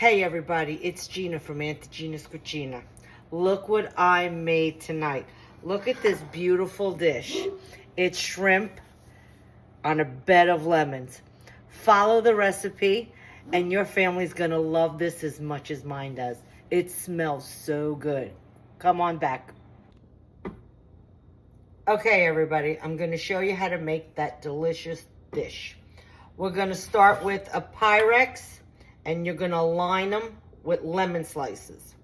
Hey everybody, it's Gina from AuntieGinasCucina. Look what I made tonight. Look at this beautiful dish. It's shrimp on a bed of lemons. Follow the recipe and your family's gonna love this as much as mine does. It smells so good. Come on back. Okay everybody, I'm gonna show you how to make that delicious dish. We're gonna start with a Pyrex and you're gonna line them with lemon slices.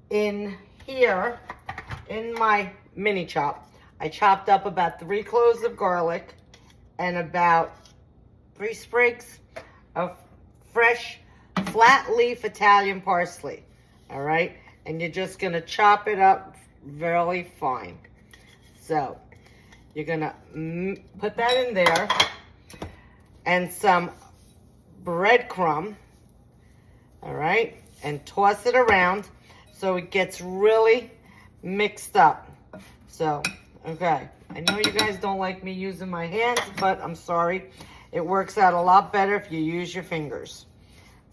In here, in my mini chop, I chopped up about 3 cloves of garlic and about 3 sprigs of fresh flat leaf Italian parsley. All right, and you're just gonna chop it up really fine. So you're gonna put that in there, and some breadcrumb, all right, and toss it around so it gets really mixed up. So, okay, I know you guys don't like me using my hands, but I'm sorry. It works out a lot better if you use your fingers.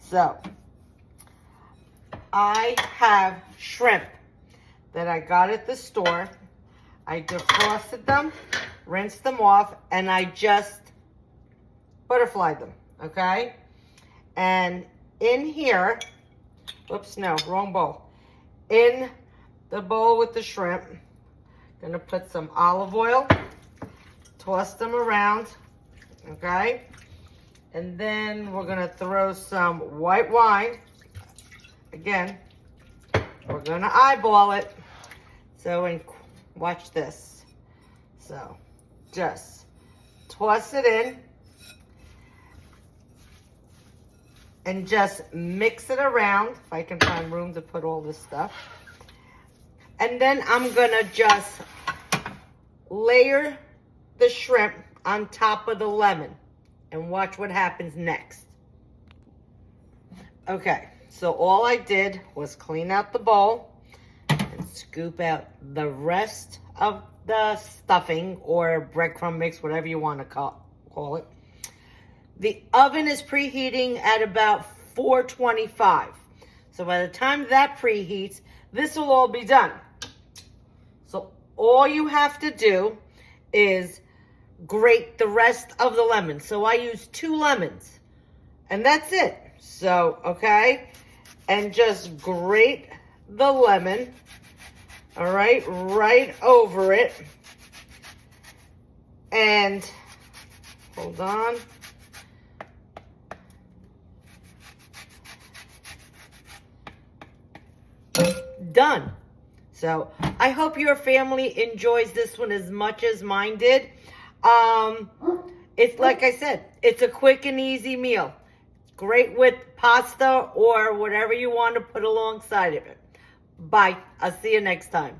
So, I have shrimp that I got at the store. I defrosted them, rinsed them off, and I just butterflied them, okay? And in here, whoops, no, wrong bowl. In the bowl with the shrimp, gonna put some olive oil, toss them around, okay? And then we're gonna throw some white wine. Again, we're gonna eyeball it. So, and watch this. So, just toss it in and just mix it around, if I can find room to put all this stuff. And then I'm gonna just layer the shrimp on top of the lemon and watch what happens next. Okay, so all I did was clean out the bowl and scoop out the rest of the stuffing or breadcrumb mix, whatever you want to call it. The oven is preheating at about 425. So by the time that preheats, this will all be done. So all you have to do is grate the rest of the lemon. So I use 2 lemons and that's it. So, okay, and just grate the lemon, all right, right over it. And hold on. Done. So I hope your family enjoys this one as much as mine did. It's like I said, it's a quick and easy meal. Great with pasta or whatever you want to put alongside of it. Bye. I'll see you next time.